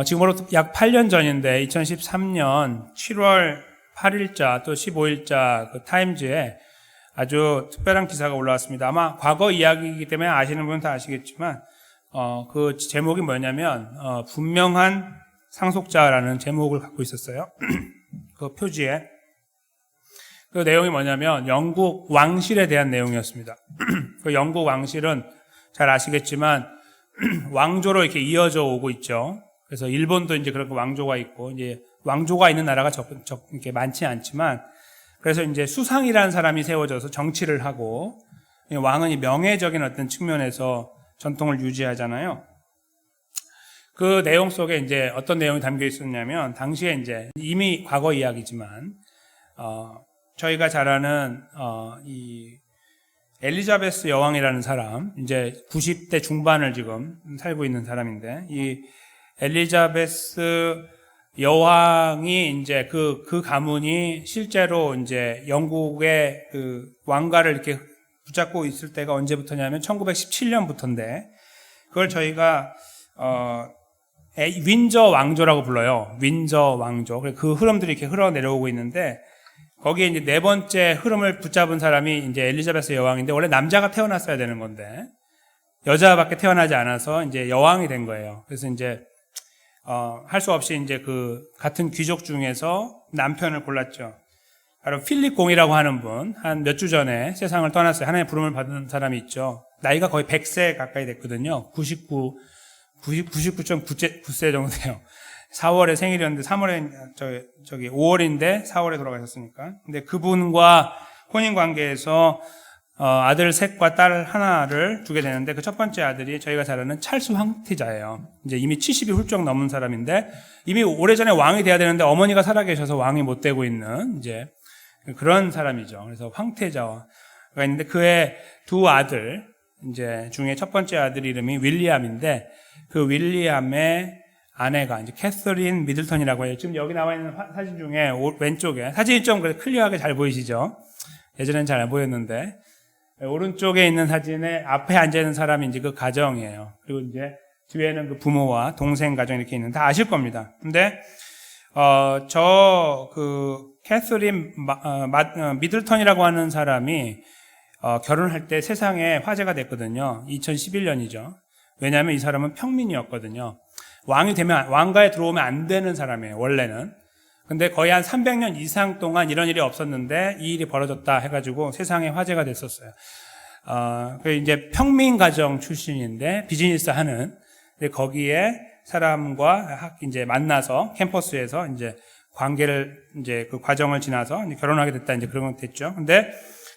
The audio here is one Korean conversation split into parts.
지금으로부터 약 8년 전인데 2013년 7월 8일자 또 15일자 그 타임즈에 아주 특별한 기사가 올라왔습니다. 아마 과거 이야기이기 때문에 아시는 분은 다 아시겠지만 그 제목이 뭐냐면 분명한 상속자라는 제목을 갖고 있었어요. 그 표지에. 그 내용이 뭐냐면 영국 왕실에 대한 내용이었습니다. 그 영국 왕실은 잘 아시겠지만 왕조로 이렇게 이어져 오고 있죠. 그래서 일본도 이제 그렇게 왕조가 있고, 이제 왕조가 있는 나라가 이렇게 많지 않지만, 그래서 이제 수상이라는 사람이 세워져서 정치를 하고, 왕은 명예적인 어떤 측면에서 전통을 유지하잖아요. 그 내용 속에 이제 어떤 내용이 담겨 있었냐면, 당시에 이제 이미 과거 이야기지만, 저희가 잘 아는, 이 엘리자베스 여왕이라는 사람, 이제 90대 중반을 지금 살고 있는 사람인데, 이 엘리자베스 여왕이 이제 그 가문이 실제로 이제 영국의 그 왕가를 이렇게 붙잡고 있을 때가 언제부터냐면 1917년부터인데, 그걸 저희가, 윈저 왕조라고 불러요. 윈저 왕조. 그 흐름들이 이렇게 흘러내려오고 있는데, 거기에 이제 네 번째 흐름을 붙잡은 사람이 이제 엘리자베스 여왕인데, 원래 남자가 태어났어야 되는 건데, 여자밖에 태어나지 않아서 이제 여왕이 된 거예요. 그래서 이제, 할 수 없이 이제 그 같은 귀족 중에서 남편을 골랐죠. 바로 필립 공이라고 하는 분, 한 몇 주 전에 세상을 떠났어요. 하나님의 부름을 받은 사람이 있죠. 나이가 거의 100세 가까이 됐거든요. 99.9세 정도 돼요. 4월에 생일이었는데 3월에 5월인데 4월에 돌아가셨으니까. 근데 그분과 혼인 관계에서 아들 셋과 딸 하나를 두게 되는데, 그 첫 번째 아들이 저희가 잘 아는 찰스 황태자예요. 이제 이미 70이 훌쩍 넘은 사람인데, 이미 오래전에 왕이 돼야 되는데 어머니가 살아계셔서 왕이 못 되고 있는 이제 그런 사람이죠. 그래서 황태자가 있는데, 그의 두 아들 이제 중에 첫 번째 아들 이름이 윌리엄인데, 그 윌리엄의 아내가 이제 캐서린 미들턴이라고 해요. 지금 여기 나와 있는 사진 중에 왼쪽에 사진이 좀 클리어하게 잘 보이시죠? 예전엔 잘 안 보였는데, 오른쪽에 있는 사진에 앞에 앉아있는 사람이 이제 그 가정이에요. 그리고 이제 뒤에는 그 부모와 동생 가정 이렇게 있는, 다 아실 겁니다. 근데, 캐서린 미들턴이라고 하는 사람이, 결혼할 때 세상에 화제가 됐거든요. 2011년이죠. 왜냐하면 이 사람은 평민이었거든요. 왕이 되면, 왕가에 들어오면 안 되는 사람이에요, 원래는. 근데 거의 한 300년 이상 동안 이런 일이 없었는데 이 일이 벌어졌다 해가지고 세상에 화제가 됐었어요. 그 이제 평민 가정 출신인데 비즈니스 하는, 거기에 사람과 이제 만나서 캠퍼스에서 이제 관계를 이제 그 과정을 지나서 이제 결혼하게 됐다, 이제 그런 건 됐죠. 근데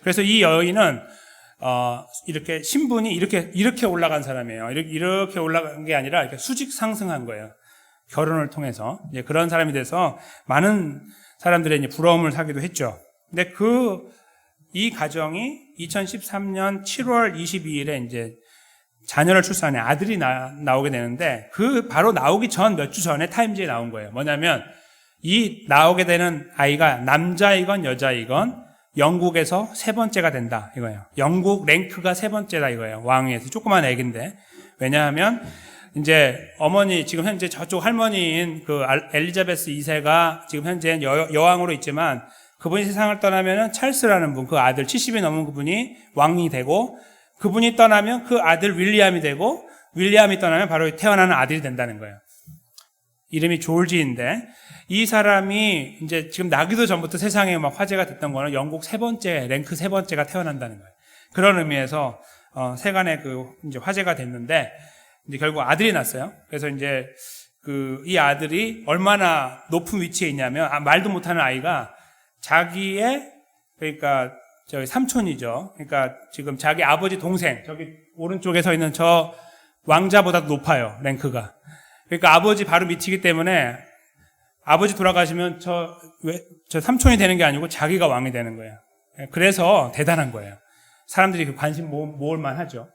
그래서 이 여인은 이렇게 신분이 이렇게 올라간 사람이에요. 이렇게 올라간 게 아니라 이렇게 수직 상승한 거예요. 결혼을 통해서 이제 그런 사람이 돼서 많은 사람들의 이제 부러움을 사기도 했죠. 근데 이 가정이 2013년 7월 22일에 이제 자녀를 출산해 아들이 나오게 되는데, 그 바로 나오기 전 몇 주 전에 타임즈에 나온 거예요. 뭐냐면 이 나오게 되는 아이가 남자이건 여자이건 영국에서 세 번째가 된다 이거예요. 영국 랭크가 세 번째다 이거예요. 왕위에서. 조그만 애기인데. 왜냐하면 이제 어머니, 지금 현재 저쪽 할머니인 그 엘리자베스 2세가 지금 현재 여왕으로 있지만, 그분이 세상을 떠나면은 찰스라는 분, 그 아들 70이 넘은 그분이 왕이 되고, 그분이 떠나면 그 아들 윌리엄이 되고, 윌리엄이 떠나면 바로 태어나는 아들이 된다는 거예요. 이름이 졸지인데, 이 사람이 이제 지금 나기도 전부터 세상에 막 화제가 됐던 거는 영국 랭크 세 번째가 태어난다는 거예요. 그런 의미에서 세간에 이제 화제가 됐는데, 이제 결국 아들이 났어요. 그래서 이제 이 아들이 얼마나 높은 위치에 있냐면, 말도 못하는 아이가 자기의, 그러니까 저기 삼촌이죠. 그러니까 지금 자기 아버지 동생, 저기 오른쪽에 서 있는 저 왕자보다 높아요, 랭크가. 그러니까 아버지 바로 밑이기 때문에 아버지 돌아가시면 저 삼촌이 되는 게 아니고 자기가 왕이 되는 거예요. 그래서 대단한 거예요. 사람들이 관심 모을 만하죠.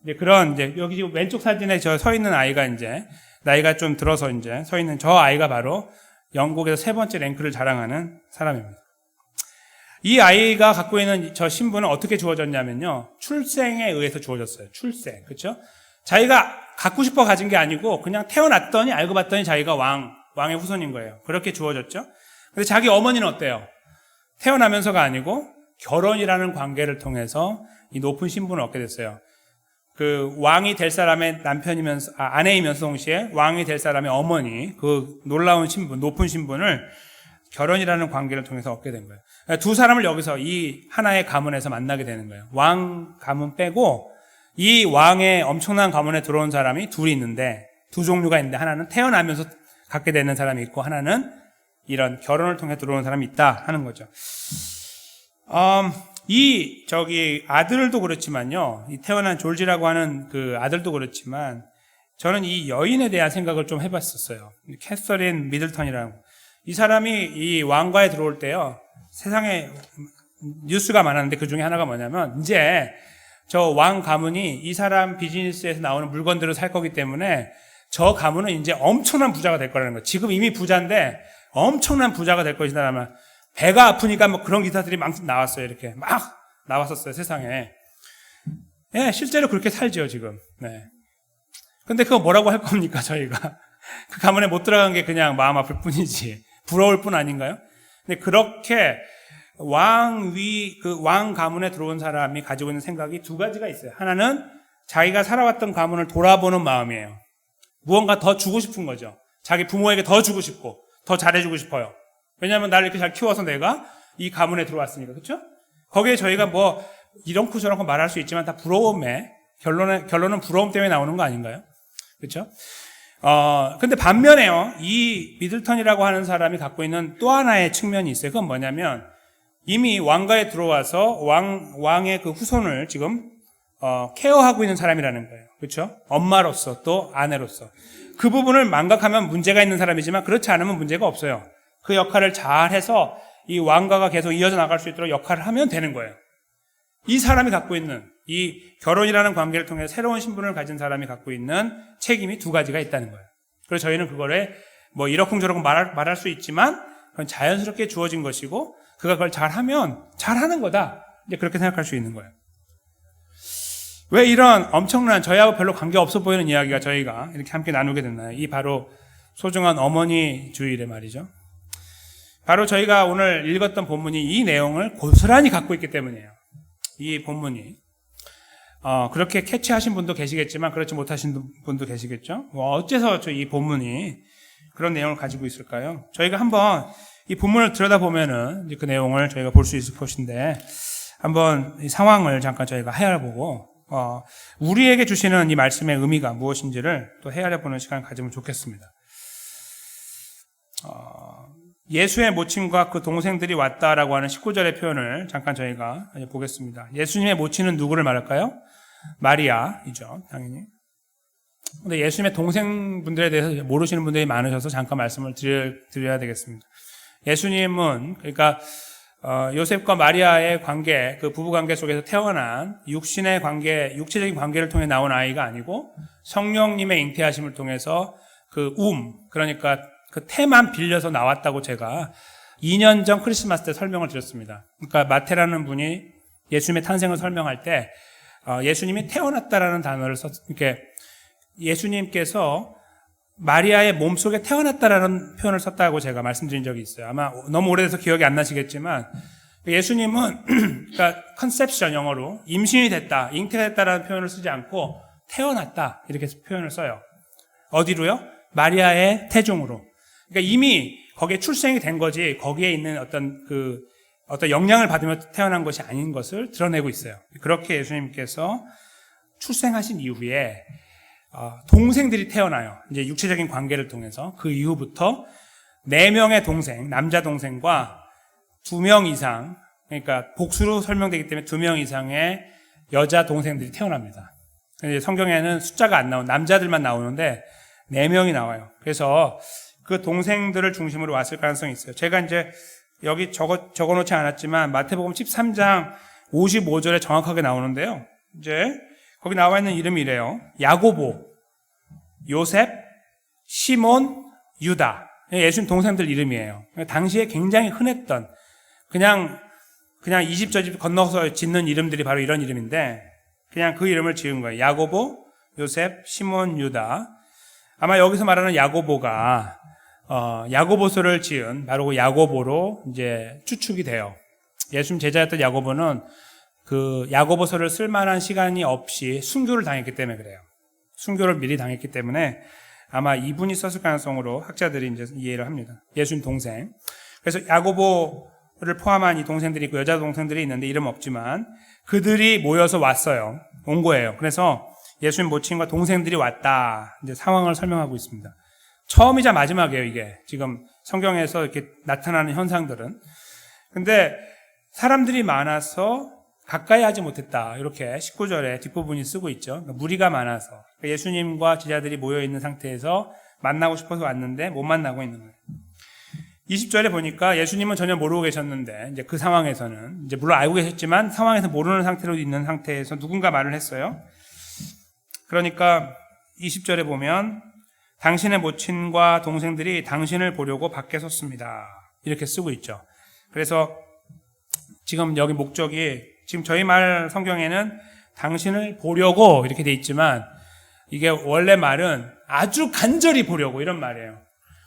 이제 여기 지금 왼쪽 사진에 서 있는 아이가 이제 나이가 좀 들어서 이제 서 있는 저 아이가 바로 영국에서 세 번째 랭크를 자랑하는 사람입니다. 이 아이가 갖고 있는 저 신분은 어떻게 주어졌냐면요. 출생에 의해서 주어졌어요. 출생. 그렇죠? 자기가 갖고 싶어 가진 게 아니고 그냥 태어났더니 알고 봤더니 자기가 왕의 후손인 거예요. 그렇게 주어졌죠. 근데 자기 어머니는 어때요? 태어나면서가 아니고 결혼이라는 관계를 통해서 이 높은 신분을 얻게 됐어요. 그 왕이 될 사람의 남편이면서 아내이면서 동시에 왕이 될 사람의 어머니, 그 놀라운 신분, 높은 신분을 결혼이라는 관계를 통해서 얻게 된 거예요. 두 사람을 여기서 이 하나의 가문에서 만나게 되는 거예요. 왕 가문 빼고 이 왕의 엄청난 가문에 들어온 사람이 둘이 있는데, 두 종류가 있는데, 하나는 태어나면서 갖게 되는 사람이 있고 하나는 이런 결혼을 통해 들어온 사람이 있다 하는 거죠. 아들도 그렇지만요, 이 태어난 졸지라고 하는 그 아들도 그렇지만, 저는 이 여인에 대한 생각을 좀 해봤었어요. 캐서린 미들턴이라고. 이 사람이 이 왕가에 들어올 때요, 세상에 뉴스가 많았는데 그 중에 하나가 뭐냐면, 이제 저 왕 가문이 이 사람 비즈니스에서 나오는 물건들을 살 거기 때문에 저 가문은 이제 엄청난 부자가 될 거라는 거예요. 지금 이미 부자인데 엄청난 부자가 될 것이다라면, 배가 아프니까 뭐 그런 기사들이 막 나왔어요. 이렇게 막 나왔었어요, 세상에. 예, 실제로 그렇게 살죠, 지금. 네. 근데 그거 뭐라고 할 겁니까, 저희가? 그 가문에 못 들어간 게 그냥 마음 아플 뿐이지. 부러울 뿐 아닌가요? 근데 그렇게 왕 가문에 들어온 사람이 가지고 있는 생각이 두 가지가 있어요. 하나는 자기가 살아왔던 가문을 돌아보는 마음이에요. 무언가 더 주고 싶은 거죠. 자기 부모에게 더 주고 싶고, 더 잘해주고 싶어요. 왜냐하면 나를 이렇게 잘 키워서 내가 이 가문에 들어왔으니까, 그렇죠? 거기에 저희가 뭐 이런코 저런코 말할 수 있지만 다 부러움에, 결론은 부러움 때문에 나오는 거 아닌가요? 그렇죠? 근데 반면에요, 이 미들턴이라고 하는 사람이 갖고 있는 또 하나의 측면이 있어요. 그건 뭐냐면, 이미 왕가에 들어와서 왕의 그 후손을 지금 케어하고 있는 사람이라는 거예요. 그렇죠? 엄마로서 또 아내로서. 그 부분을 망각하면 문제가 있는 사람이지만 그렇지 않으면 문제가 없어요. 그 역할을 잘해서 이 왕가가 계속 이어져 나갈 수 있도록 역할을 하면 되는 거예요. 이 사람이 갖고 있는, 이 결혼이라는 관계를 통해 새로운 신분을 가진 사람이 갖고 있는 책임이 두 가지가 있다는 거예요. 그래서 저희는 그거를 뭐 이러쿵저러쿵 말할 수 있지만 그건 자연스럽게 주어진 것이고, 그가 그걸 잘하면 잘하는 거다, 이제 그렇게 생각할 수 있는 거예요. 왜 이런 엄청난, 저희하고 별로 관계없어 보이는 이야기가 저희가 이렇게 함께 나누게 됐나요? 이 바로 소중한 어머니 주일에 말이죠. 바로 저희가 오늘 읽었던 본문이 이 내용을 고스란히 갖고 있기 때문이에요. 이 본문이. 그렇게 캐치하신 분도 계시겠지만 그렇지 못하신 분도 계시겠죠. 어째서 이 본문이 그런 내용을 가지고 있을까요? 저희가 한번 이 본문을 들여다보면은 그 내용을 저희가 볼 수 있을 것인데, 한번 이 상황을 잠깐 저희가 헤아려보고 우리에게 주시는 이 말씀의 의미가 무엇인지를 또 헤아려보는 시간을 가지면 좋겠습니다. 예수의 모친과 그 동생들이 왔다라고 하는 19절의 표현을 잠깐 저희가 보겠습니다. 예수님의 모친은 누구를 말할까요? 마리아이죠, 당연히. 근데 예수님의 동생분들에 대해서 모르시는 분들이 많으셔서 잠깐 말씀을 드려야 되겠습니다. 예수님은, 그러니까 요셉과 마리아의 관계, 그 부부 관계 속에서 태어난 육신의 관계, 육체적인 관계를 통해 나온 아이가 아니고 성령님의 잉태하심을 통해서 그러니까 그 태만 빌려서 나왔다고 제가 2년 전 크리스마스 때 설명을 드렸습니다. 그러니까 마태라는 분이 예수님의 탄생을 설명할 때 예수님이 태어났다라는 단어를 이렇게 예수님께서 마리아의 몸속에 태어났다라는 표현을 썼다고 제가 말씀드린 적이 있어요. 아마 너무 오래돼서 기억이 안 나시겠지만, 예수님은 그러니까 컨셉션, 영어로 임신이 됐다, 잉태가 됐다라는 표현을 쓰지 않고 태어났다 이렇게 표현을 써요. 어디로요? 마리아의 태중으로. 그러니까 이미 거기에 출생이 된 거지, 거기에 있는 어떤 영향을 받으며 태어난 것이 아닌 것을 드러내고 있어요. 그렇게 예수님께서 출생하신 이후에 동생들이 태어나요. 이제 육체적인 관계를 통해서. 그 이후부터 4명의 동생, 남자 동생과 2명 이상, 그러니까 복수로 설명되기 때문에 2명 이상의 여자 동생들이 태어납니다. 성경에는 숫자가 안 나오는, 남자들만 나오는데 4명이 나와요. 그래서 그 동생들을 중심으로 왔을 가능성이 있어요. 제가 이제 여기 적어놓지 않았지만 마태복음 13장 55절에 정확하게 나오는데요. 이제 거기 나와 있는 이름이 이래요. 야고보, 요셉, 시몬, 유다. 예수님 동생들 이름이에요. 당시에 굉장히 흔했던, 그냥 이 집 저 집 건너서 짓는 이름들이 바로 이런 이름인데, 그냥 그 이름을 지은 거예요. 야고보, 요셉, 시몬, 유다. 아마 여기서 말하는 야고보가 야고보서를 지은 바로 그 야고보로 이제 추측이 돼요. 예수님 제자였던 야고보는 그 야고보서를 쓸 만한 시간이 없이 순교를 당했기 때문에 그래요. 순교를 미리 당했기 때문에 아마 이분이 썼을 가능성으로 학자들이 이제 이해를 합니다. 예수님 동생. 그래서 야고보를 포함한 이 동생들이 있고 여자 동생들이 있는데 이름 없지만 그들이 모여서 왔어요. 온 거예요. 그래서 예수님 모친과 동생들이 왔다. 이제 상황을 설명하고 있습니다. 처음이자 마지막이에요, 이게. 지금 성경에서 이렇게 나타나는 현상들은. 근데 사람들이 많아서 가까이 하지 못했다. 이렇게 19절에 뒷부분이 쓰고 있죠. 그러니까 무리가 많아서. 그러니까 예수님과 제자들이 모여있는 상태에서 만나고 싶어서 왔는데 못 만나고 있는 거예요. 20절에 보니까 예수님은 전혀 모르고 계셨는데, 이제 그 상황에서는, 이제 물론 알고 계셨지만 상황에서 모르는 상태로 있는 상태에서 누군가 말을 했어요. 그러니까 20절에 보면, 당신의 모친과 동생들이 당신을 보려고 밖에 섰습니다. 이렇게 쓰고 있죠. 그래서 지금 여기 목적이, 지금 저희 말 성경에는 당신을 보려고 이렇게 돼 있지만, 이게 원래 말은 아주 간절히 보려고 이런 말이에요.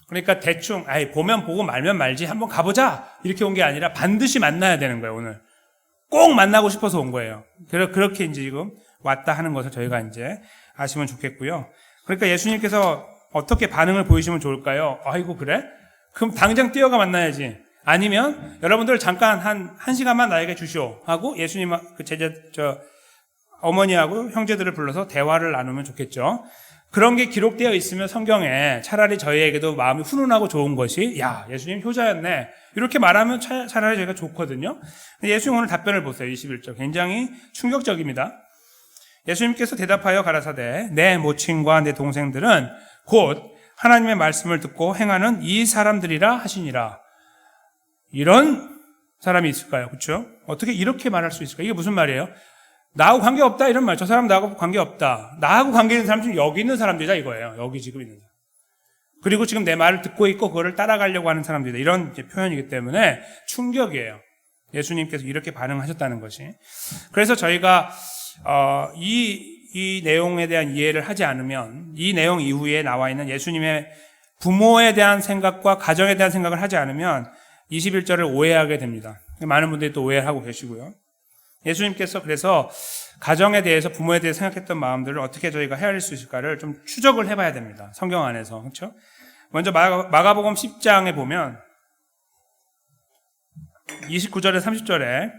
그러니까 대충 보면 보고 말면 말지 한번 가보자 이렇게 온 게 아니라 반드시 만나야 되는 거예요. 오늘 꼭 만나고 싶어서 온 거예요. 그렇게 이제 지금 왔다 하는 것을 저희가 이제 아시면 좋겠고요. 그러니까 예수님께서 어떻게 반응을 보이시면 좋을까요? 아이고 그래? 그럼 당장 뛰어가 만나야지. 아니면 여러분들 잠깐 한 시간만 나에게 주시오 하고 예수님 그 제자 어머니하고 형제들을 불러서 대화를 나누면 좋겠죠. 그런 게 기록되어 있으면 성경에 차라리 저희에게도 마음이 훈훈하고 좋은 것이, 야, 예수님 효자였네, 이렇게 말하면 차라리 저희가 좋거든요. 예수님 오늘 답변을 보세요. 21절 굉장히 충격적입니다. 예수님께서 대답하여 가라사대 내 모친과 내 동생들은 곧 하나님의 말씀을 듣고 행하는 이 사람들이라 하시니라. 이런 사람이 있을까요? 그렇죠? 어떻게 이렇게 말할 수 있을까? 이게 무슨 말이에요? 나하고 관계없다 이런 말. 저 사람 나하고 관계없다. 나하고 관계 있는 사람 지금 여기 있는 사람들이다 이거예요. 여기 지금 있는 사람. 그리고 지금 내 말을 듣고 있고 그거를 따라가려고 하는 사람들이다. 이런 이제 표현이기 때문에 충격이에요. 예수님께서 이렇게 반응하셨다는 것이. 그래서 저희가 이 내용에 대한 이해를 하지 않으면, 이 내용 이후에 나와 있는 예수님의 부모에 대한 생각과 가정에 대한 생각을 하지 않으면 21절을 오해하게 됩니다. 많은 분들이 또 오해하고 계시고요. 예수님께서 그래서 가정에 대해서, 부모에 대해서 생각했던 마음들을 어떻게 저희가 헤아릴 수 있을까를 좀 추적을 해봐야 됩니다. 성경 안에서. 그렇죠? 먼저 마가복음 10장에 보면 29절에 30절에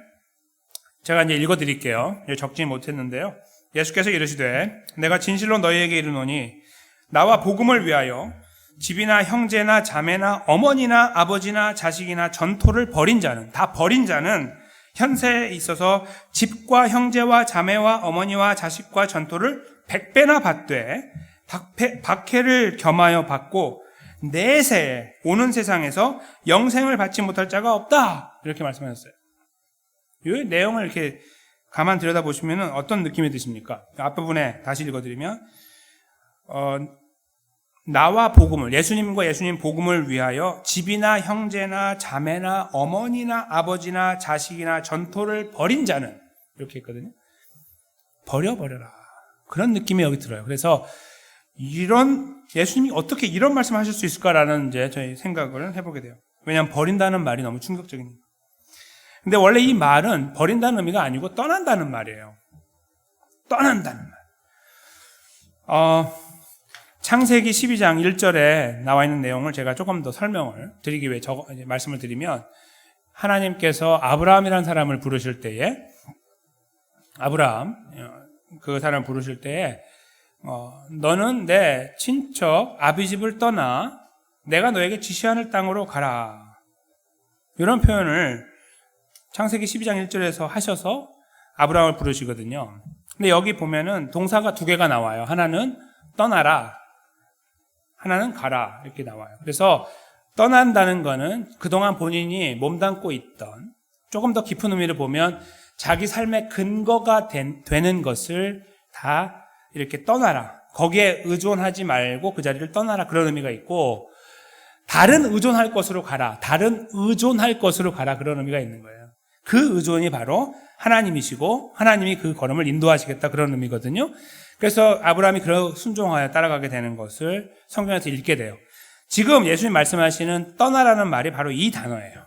제가 이제 읽어드릴게요. 적지 못했는데요. 예수께서 이르시되 내가 진실로 너희에게 이르노니 나와 복음을 위하여 집이나 형제나 자매나 어머니나 아버지나 자식이나 전토를 벌인 자는, 다 벌인 자는 현세에 있어서 집과 형제와 자매와 어머니와 자식과 전토를 100배나 받되 박해를 겸하여 받고 내세에 오는 세상에서 영생을 받지 못할 자가 없다. 이렇게 말씀하셨어요. 이 내용을 이렇게 가만 들여다보시면 어떤 느낌이 드십니까? 앞부분에 다시 읽어드리면 나와 복음을, 예수님과 예수님 복음을 위하여 집이나 형제나 자매나 어머니나 아버지나 자식이나 전토를 벌인 자는, 이렇게 했거든요. 버려라. 그런 느낌이 여기 들어요. 그래서 예수님이 어떻게 이런 말씀을 하실 수 있을까라는 이제 저희 생각을 해보게 돼요. 왜냐하면 버린다는 말이 너무 충격적이니까. 근데 원래 이 말은 버린다는 의미가 아니고 떠난다는 말이에요. 떠난다는 말. 창세기 12장 1절에 나와 있는 내용을 제가 조금 더 설명을 드리기 위해 말씀을 드리면, 하나님께서 아브라함이라는 사람을 부르실 때에, 그 사람을 부르실 때에, 너는 내 친척 아비집을 떠나 내가 너에게 지시하는 땅으로 가라. 이런 표현을 창세기 12장 1절에서 하셔서 아브라함을 부르시거든요. 근데 여기 보면은 동사가 두 개가 나와요. 하나는 떠나라, 하나는 가라, 이렇게 나와요. 그래서 떠난다는 거는 그동안 본인이 몸담고 있던, 조금 더 깊은 의미를 보면 자기 삶의 근거가 되는 것을 다 이렇게 떠나라, 거기에 의존하지 말고 그 자리를 떠나라, 그런 의미가 있고, 다른 의존할 것으로 가라, 그런 의미가 있는 거예요. 그 의존이 바로 하나님이시고 하나님이 그 걸음을 인도하시겠다 그런 의미거든요. 그래서 아브라함이 그러 순종하여 따라가게 되는 것을 성경에서 읽게 돼요. 지금 예수님 말씀하시는 떠나라는 말이 바로 이 단어예요.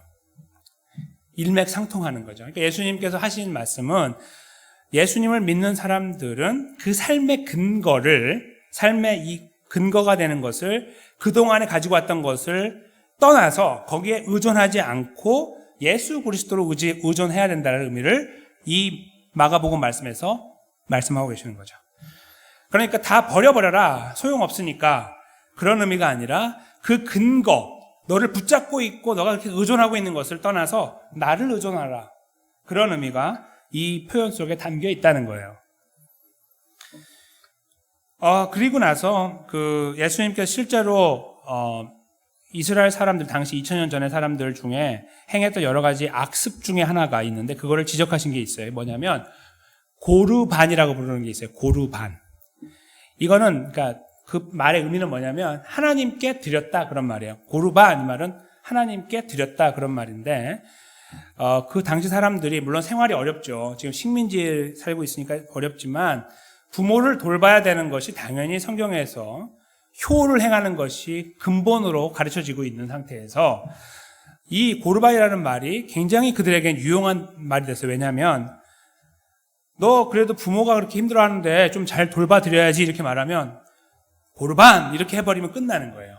일맥상통하는 거죠. 그러니까 예수님께서 하신 말씀은 예수님을 믿는 사람들은 그 삶의 이 근거가 되는 것을 그동안에 가지고 왔던 것을 떠나서 거기에 의존하지 않고 예수 그리스도로 의존해야 된다는 의미를 이 마가복음 말씀에서 말씀하고 계시는 거죠. 그러니까 다 버려버려라, 소용없으니까, 그런 의미가 아니라 그 근거, 너를 붙잡고 있고 너가 그렇게 의존하고 있는 것을 떠나서 나를 의존하라, 그런 의미가 이 표현 속에 담겨 있다는 거예요. 그리고 나서 예수님께서 실제로 이스라엘 사람들, 당시 2000년 전의 사람들 중에 행했던 여러 가지 악습 중에 하나가 있는데 그거를 지적하신 게 있어요. 뭐냐면 고르반이라고 부르는 게 있어요. 고르반. 이거는 그러니까 그 말의 의미는 뭐냐면 하나님께 드렸다, 그런 말이에요. 고르반, 이 말은 하나님께 드렸다, 그런 말인데 그 당시 사람들이 물론 생활이 어렵죠. 지금 식민지에 살고 있으니까 어렵지만 부모를 돌봐야 되는 것이 당연히 성경에서 효를 행하는 것이 근본으로 가르쳐지고 있는 상태에서 이 고르반이라는 말이 굉장히 그들에겐 유용한 말이 됐어요. 왜냐하면 너 그래도 부모가 그렇게 힘들어하는데 좀 잘 돌봐드려야지, 이렇게 말하면 고르반 이렇게 해버리면 끝나는 거예요.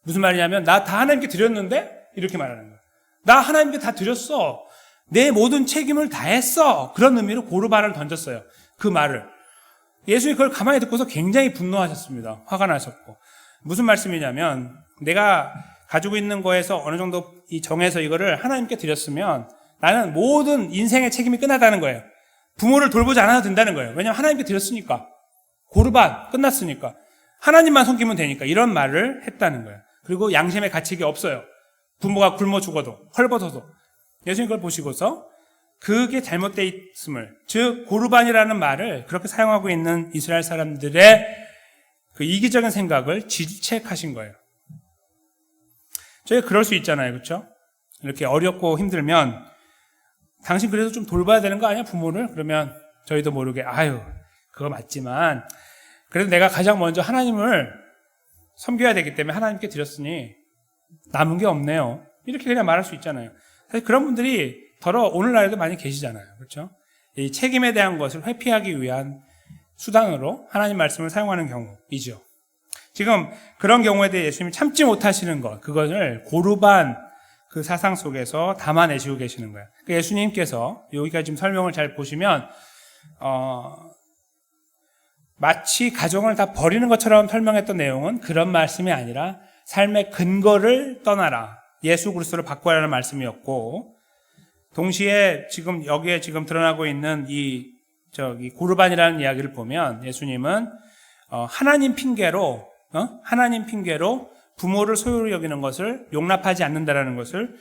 무슨 말이냐면 나 다 하나님께 드렸는데, 이렇게 말하는 거예요. 나 하나님께 다 드렸어, 내 모든 책임을 다 했어, 그런 의미로 고르반을 던졌어요. 그 말을 예수님이 그걸 가만히 듣고서 굉장히 분노하셨습니다. 화가 나셨고. 무슨 말씀이냐면 내가 가지고 있는 거에서 어느 정도 정해서 이거를 하나님께 드렸으면 나는 모든 인생의 책임이 끝나다는 거예요. 부모를 돌보지 않아도 된다는 거예요. 왜냐하면 하나님께 드렸으니까. 고르반 끝났으니까. 하나님만 섬기면 되니까. 이런 말을 했다는 거예요. 그리고 양심의 가책이 없어요. 부모가 굶어 죽어도, 헐벗어도. 예수님 그걸 보시고서 그게 잘못되어 있음을, 즉 고르반이라는 말을 그렇게 사용하고 있는 이스라엘 사람들의 그 이기적인 생각을 질책하신 거예요. 저희가 그럴 수 있잖아요, 그렇죠? 이렇게 어렵고 힘들면 당신 그래도 좀 돌봐야 되는 거 아니야, 부모를? 그러면 저희도 모르게 그거 맞지만 그래도 내가 가장 먼저 하나님을 섬겨야 되기 때문에 하나님께 드렸으니 남은 게 없네요, 이렇게 그냥 말할 수 있잖아요. 사실 그런 분들이 오늘날에도 많이 계시잖아요. 그렇죠? 이 책임에 대한 것을 회피하기 위한 수단으로 하나님 말씀을 사용하는 경우이죠. 지금 그런 경우에 대해 예수님이 참지 못하시는 것, 그것을 고르반 그 사상 속에서 담아내시고 계시는 거예요. 그러니까 예수님께서 여기까지 지금 설명을 잘 보시면 마치 가정을 다 버리는 것처럼 설명했던 내용은 그런 말씀이 아니라 삶의 근거를 떠나라, 예수 그리스도를 바꿔라는 말씀이었고, 동시에 지금 여기에 지금 드러나고 있는 고르반이라는 이야기를 보면 예수님은 하나님 핑계로 부모를 소홀히 여기는 것을 용납하지 않는다라는 것을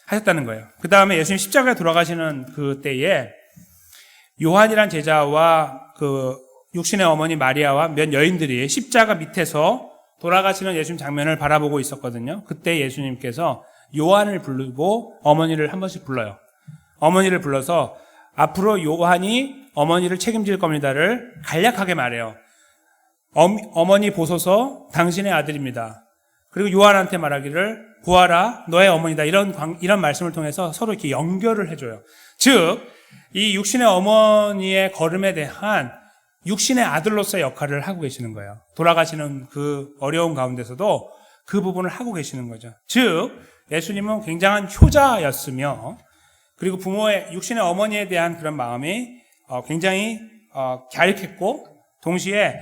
하셨다는 거예요. 그 다음에 예수님 십자가에 돌아가시는 그때에 요한이란 제자와 그 육신의 어머니 마리아와 몇 여인들이 십자가 밑에서 돌아가시는 예수님 장면을 바라보고 있었거든요. 그때 예수님께서 요한을 부르고 어머니를 한 번씩 불러요. 어머니를 불러서 앞으로 요한이 어머니를 책임질 겁니다를 간략하게 말해요. 어머니 보소서, 당신의 아들입니다. 그리고 요한한테 말하기를 보아라, 너의 어머니다, 이런 말씀을 통해서 서로 이렇게 연결을 해줘요. 즉 이 육신의 어머니의 걸음에 대한 육신의 아들로서의 역할을 하고 계시는 거예요. 돌아가시는 그 어려운 가운데서도 그 부분을 하고 계시는 거죠. 즉 예수님은 굉장한 효자였으며, 그리고 육신의 어머니에 대한 그런 마음이 굉장히 갸륵했고, 동시에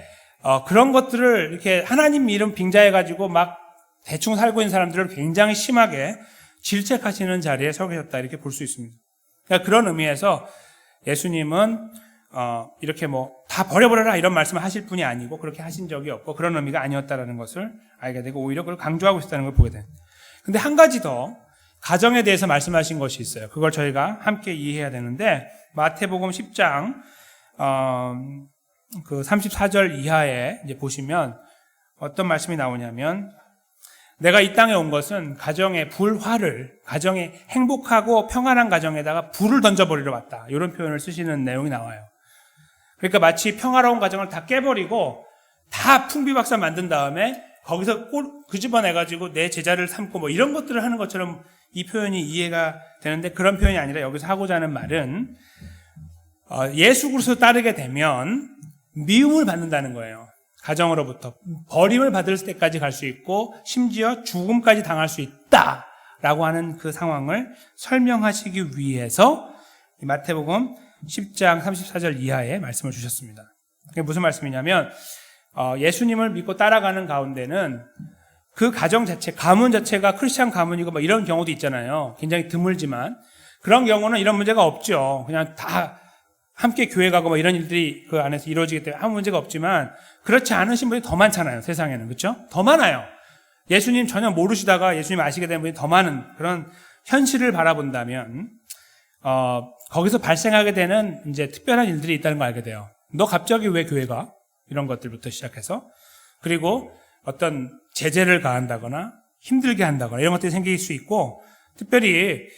그런 것들을 이렇게 하나님 이름 빙자해가지고 막 대충 살고 있는 사람들을 굉장히 심하게 질책하시는 자리에 서 계셨다, 이렇게 볼 수 있습니다. 그러니까 그런 의미에서 예수님은 이렇게 다 버려버려라 이런 말씀을 하실 분이 아니고 그렇게 하신 적이 없고 그런 의미가 아니었다라는 것을 알게 되고 오히려 그걸 강조하고 있다는 걸 보게 됩니다. 근데 한 가지 더 가정에 대해서 말씀하신 것이 있어요. 그걸 저희가 함께 이해해야 되는데, 마태복음 10장 그 34절 이하에 이제 보시면 어떤 말씀이 나오냐면, 내가 이 땅에 온 것은 가정의 가정의 행복하고 평안한 가정에다가 불을 던져버리러 왔다. 이런 표현을 쓰시는 내용이 나와요. 그러니까 마치 평화로운 가정을 다 깨버리고 다 풍비박산 만든 다음에 거기서 끄집어내가지고 내 제자를 삼고 뭐 이런 것들을 하는 것처럼 이 표현이 이해가 되는데, 그런 표현이 아니라 여기서 하고자 하는 말은 예수 그리스도 따르게 되면 미움을 받는다는 거예요. 가정으로부터 버림을 받을 때까지 갈 수 있고 심지어 죽음까지 당할 수 있다라고 하는 그 상황을 설명하시기 위해서 마태복음 10장 34절 이하의 말씀을 주셨습니다. 그게 무슨 말씀이냐면 예수님을 믿고 따라가는 가운데는 그 가정 자체, 가문 자체가 크리스찬 가문이고 뭐 이런 경우도 있잖아요. 굉장히 드물지만 그런 경우는 이런 문제가 없죠. 그냥 다 함께 교회 가고 뭐 이런 일들이 그 안에서 이루어지기 때문에 아무 문제가 없지만, 그렇지 않으신 분이 더 많잖아요. 세상에는. 그렇죠? 더 많아요. 예수님 전혀 모르시다가 예수님 아시게 된 분이 더 많은 그런 현실을 바라본다면 거기서 발생하게 되는 이제 특별한 일들이 있다는 걸 알게 돼요. 너 갑자기 왜 교회 가? 이런 것들부터 시작해서, 그리고 어떤 제재를 가한다거나 힘들게 한다거나 이런 것들이 생길 수 있고, 특별히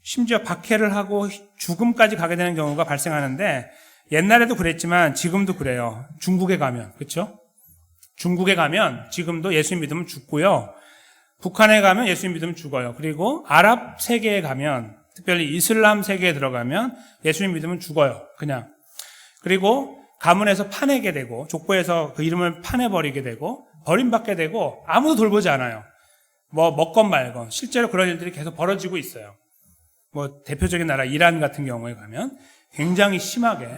심지어 박해를 하고 죽음까지 가게 되는 경우가 발생하는데, 옛날에도 그랬지만 지금도 그래요. 중국에 가면, 그렇죠? 중국에 가면 지금도 예수님 믿으면 죽고요. 북한에 가면 예수님 믿으면 죽어요. 그리고 아랍 세계에 가면, 특별히 이슬람 세계에 들어가면 예수님 믿으면 죽어요. 그냥. 그리고 가문에서 파내게 되고, 족보에서 그 이름을 파내버리게 되고, 버림받게 되고, 아무도 돌보지 않아요. 뭐 먹건 말건 실제로 그런 일들이 계속 벌어지고 있어요. 뭐 대표적인 나라 이란 같은 경우에 가면 굉장히 심하게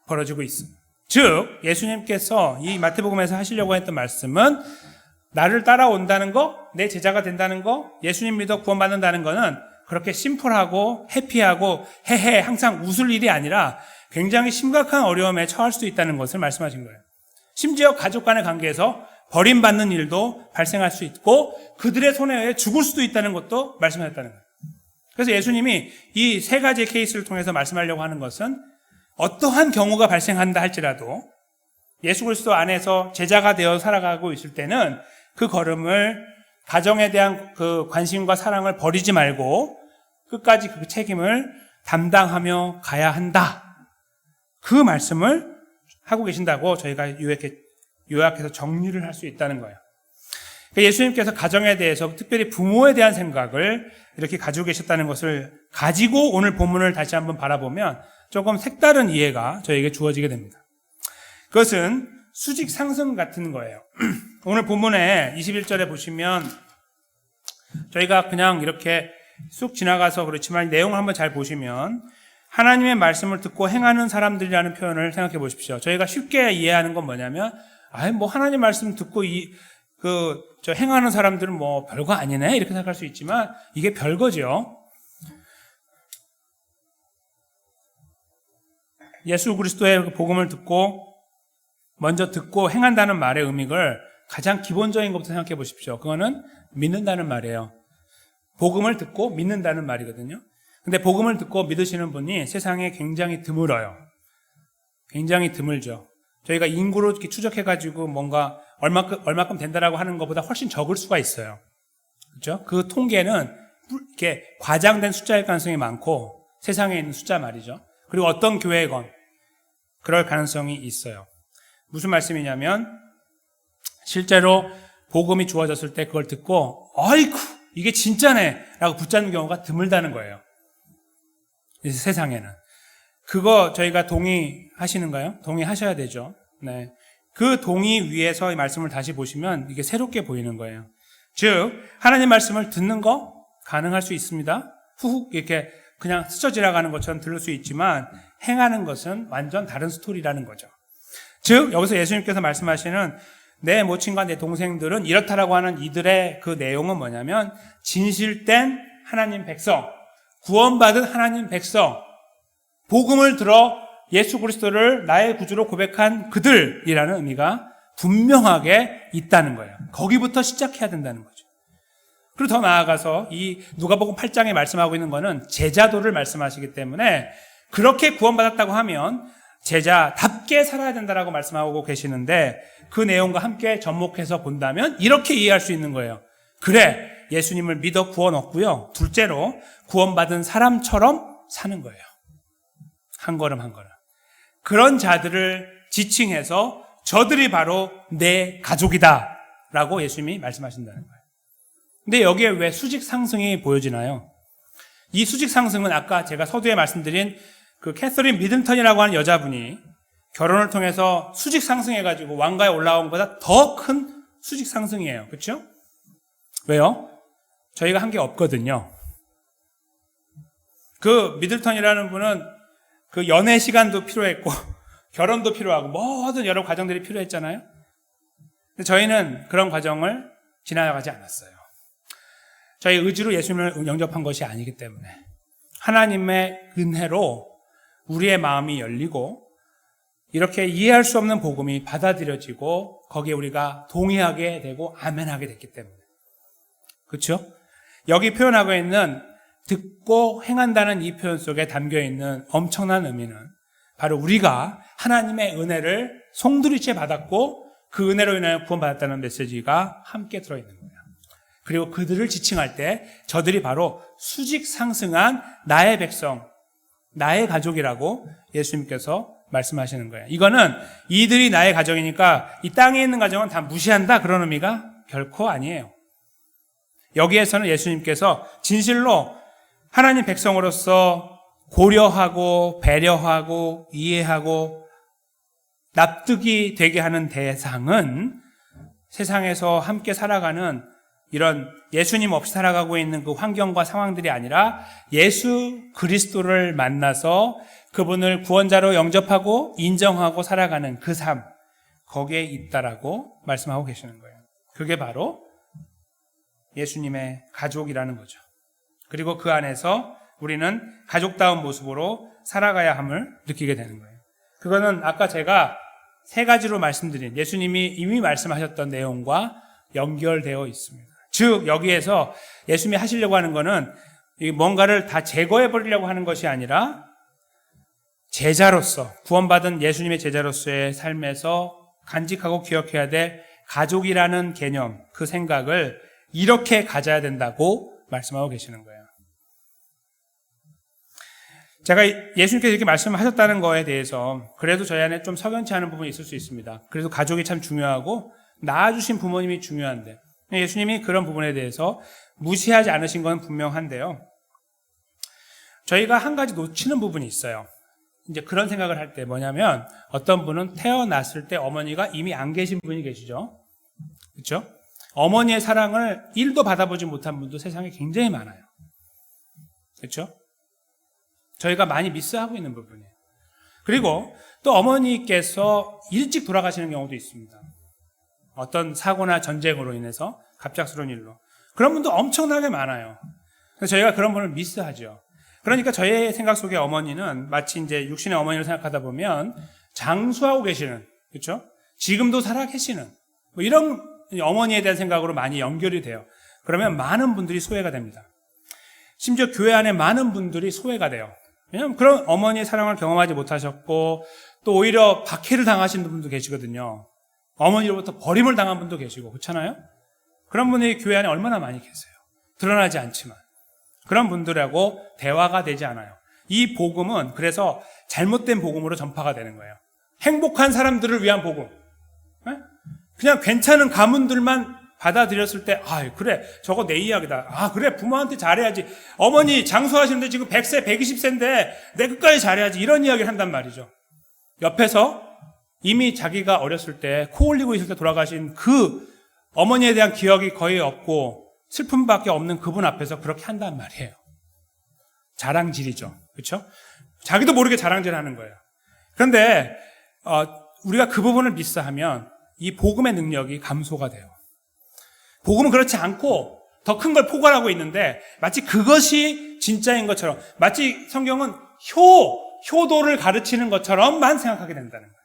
벌어지고 있습니다. 즉 예수님께서 이 마태복음에서 하시려고 했던 말씀은, 나를 따라온다는 거, 내 제자가 된다는 거, 예수님 믿어 구원받는다는 거는 그렇게 심플하고 해피하고 헤헤 항상 웃을 일이 아니라 굉장히 심각한 어려움에 처할 수도 있다는 것을 말씀하신 거예요. 심지어 가족 간의 관계에서 버림받는 일도 발생할 수 있고 그들의 손에 의해 죽을 수도 있다는 것도 말씀하셨다는 거예요. 그래서 예수님이 이 세 가지의 케이스를 통해서 말씀하려고 하는 것은, 어떠한 경우가 발생한다 할지라도 예수 그리스도 안에서 제자가 되어 살아가고 있을 때는 그 걸음을, 가정에 대한 그 관심과 사랑을 버리지 말고 끝까지 그 책임을 담당하며 가야 한다. 그 말씀을 하고 계신다고 저희가 요약해서 정리를 할 수 있다는 거예요. 예수님께서 가정에 대해서, 특별히 부모에 대한 생각을 이렇게 가지고 계셨다는 것을 가지고 오늘 본문을 다시 한번 바라보면 조금 색다른 이해가 저에게 주어지게 됩니다. 그것은 수직 상승 같은 거예요. 오늘 본문에 21절에 보시면, 저희가 그냥 이렇게 쑥 지나가서 그렇지만 내용을 한번 잘 보시면, 하나님의 말씀을 듣고 행하는 사람들이라는 표현을 생각해 보십시오. 저희가 쉽게 이해하는 건 뭐냐면, 뭐 하나님 말씀 듣고 행하는 사람들은 뭐 별거 아니네 이렇게 생각할 수 있지만 이게 별거죠. 예수 그리스도의 복음을 먼저 듣고 행한다는 말의 의미를 가장 기본적인 것부터 생각해 보십시오. 그거는 믿는다는 말이에요. 복음을 듣고 믿는다는 말이거든요. 근데 복음을 듣고 믿으시는 분이 세상에 굉장히 드물어요. 굉장히 드물죠. 저희가 인구로 이렇게 추적해가지고 뭔가 얼마큼 된다라고 하는 것보다 훨씬 적을 수가 있어요. 그렇죠? 그 통계는 이렇게 과장된 숫자일 가능성이 많고, 세상에 있는 숫자 말이죠. 그리고 어떤 교회건 그럴 가능성이 있어요. 무슨 말씀이냐면, 실제로 복음이 주어졌을 때 그걸 듣고 아이쿠 이게 진짜네 라고 붙잡는 경우가 드물다는 거예요. 세상에는. 그거 저희가 동의하시는가요? 동의하셔야 되죠. 네. 그 동의 위에서 이 말씀을 다시 보시면 이게 새롭게 보이는 거예요. 즉 하나님 말씀을 듣는 거 가능할 수 있습니다. 후훅 이렇게 그냥 스쳐 지나가는 것처럼 들을 수 있지만 행하는 것은 완전 다른 스토리라는 거죠. 즉 여기서 예수님께서 말씀하시는 내 모친과 내 동생들은 이렇다라고 하는 이들의 그 내용은 뭐냐면, 진실된 하나님 백성, 구원받은 하나님 백성, 복음을 들어 예수 그리스도를 나의 구주로 고백한 그들이라는 의미가 분명하게 있다는 거예요. 거기부터 시작해야 된다는 거죠. 그리고 더 나아가서 이 누가복음 8장에 말씀하고 있는 거는 제자도를 말씀하시기 때문에, 그렇게 구원받았다고 하면 제자답게 살아야 된다라고 말씀하고 계시는데, 그 내용과 함께 접목해서 본다면 이렇게 이해할 수 있는 거예요. 그래, 예수님을 믿어 구원 얻고요. 둘째로 구원받은 사람처럼 사는 거예요. 한 걸음 한 걸음. 그런 자들을 지칭해서 저들이 바로 내 가족이다 라고 예수님이 말씀하신다는 거예요. 근데 여기에 왜 수직 상승이 보여지나요? 이 수직 상승은 아까 제가 서두에 말씀드린 그 캐서린 미들턴이라고 하는 여자분이 결혼을 통해서 수직 상승해가지고 왕가에 올라온 것보다 더 큰 수직 상승이에요. 그렇죠? 왜요? 저희가 한 게 없거든요. 그 미들턴이라는 분은 그 연애 시간도 필요했고 결혼도 필요하고 모든 여러 과정들이 필요했잖아요. 근데 저희는 그런 과정을 지나가지 않았어요. 저희 의지로 예수님을 영접한 것이 아니기 때문에 하나님의 은혜로 우리의 마음이 열리고 이렇게 이해할 수 없는 복음이 받아들여지고 거기에 우리가 동의하게 되고 아멘하게 됐기 때문에. 그렇죠? 여기 표현하고 있는 듣고 행한다는 이 표현 속에 담겨있는 엄청난 의미는 바로 우리가 하나님의 은혜를 송두리째 받았고 그 은혜로 인하여 구원받았다는 메시지가 함께 들어있는 거예요. 그리고 그들을 지칭할 때 저들이 바로 수직 상승한 나의 백성, 나의 가족이라고 예수님께서 말씀하시는 거예요. 이거는 이들이 나의 가족이니까 이 땅에 있는 가정은 다 무시한다 그런 의미가 결코 아니에요. 여기에서는 예수님께서 진실로 하나님 백성으로서 고려하고 배려하고 이해하고 납득이 되게 하는 대상은 세상에서 함께 살아가는 이런 예수님 없이 살아가고 있는 그 환경과 상황들이 아니라 예수 그리스도를 만나서 그분을 구원자로 영접하고 인정하고 살아가는 그 삶, 거기에 있다라고 말씀하고 계시는 거예요. 그게 바로 예수님의 가족이라는 거죠. 그리고 그 안에서 우리는 가족다운 모습으로 살아가야 함을 느끼게 되는 거예요. 그거는 아까 제가 세 가지로 말씀드린 예수님이 이미 말씀하셨던 내용과 연결되어 있습니다. 즉 여기에서 예수님이 하시려고 하는 거는 뭔가를 다 제거해 버리려고 하는 것이 아니라 제자로서 구원받은 예수님의 제자로서의 삶에서 간직하고 기억해야 될 가족이라는 개념, 그 생각을 이렇게 가져야 된다고 말씀하고 계시는 거예요. 제가 예수님께서 이렇게 말씀하셨다는 거에 대해서 그래도 저희 안에 좀 석연치 않은 부분이 있을 수 있습니다. 그래도 가족이 참 중요하고 낳아주신 부모님이 중요한데 예수님이 그런 부분에 대해서 무시하지 않으신 건 분명한데요. 저희가 한 가지 놓치는 부분이 있어요. 이제 그런 생각을 할 때 뭐냐면 어떤 분은 태어났을 때 어머니가 이미 안 계신 분이 계시죠. 그렇죠? 어머니의 사랑을 1도 받아보지 못한 분도 세상에 굉장히 많아요. 그렇죠? 저희가 많이 미스하고 있는 부분이에요. 그리고 또 어머니께서 일찍 돌아가시는 경우도 있습니다. 어떤 사고나 전쟁으로 인해서 갑작스러운 일로. 그런 분도 엄청나게 많아요. 그래서 저희가 그런 분을 미스하죠. 그러니까 저의 생각 속에 어머니는 마치 이제 육신의 어머니를 생각하다 보면 장수하고 계시는, 그렇죠? 지금도 살아 계시는 뭐 이런 어머니에 대한 생각으로 많이 연결이 돼요. 그러면 많은 분들이 소외가 됩니다. 심지어 교회 안에 많은 분들이 소외가 돼요. 왜냐하면 그런 어머니의 사랑을 경험하지 못하셨고 또 오히려 박해를 당하신 분도 계시거든요. 어머니로부터 버림을 당한 분도 계시고 그렇잖아요. 그런 분이 교회 안에 얼마나 많이 계세요. 드러나지 않지만 그런 분들하고 대화가 되지 않아요. 이 복음은 그래서 잘못된 복음으로 전파가 되는 거예요. 행복한 사람들을 위한 복음. 그냥 괜찮은 가문들만 받아들였을 때, 아, 그래, 저거 내 이야기다. 아, 그래, 부모한테 잘해야지. 어머니 장수하시는데 지금 100세, 120세인데 내 끝까지 잘해야지. 이런 이야기를 한단 말이죠. 옆에서 이미 자기가 어렸을 때 코 올리고 있을 때 돌아가신 그 어머니에 대한 기억이 거의 없고 슬픔밖에 없는 그분 앞에서 그렇게 한단 말이에요. 자랑질이죠. 그렇죠? 자기도 모르게 자랑질하는 거예요. 그런데 우리가 그 부분을 미스하면 이 복음의 능력이 감소가 돼요. 복음은 그렇지 않고 더 큰 걸 포괄하고 있는데 마치 그것이 진짜인 것처럼 마치 성경은 효도를 가르치는 것처럼만 생각하게 된다는 거예요.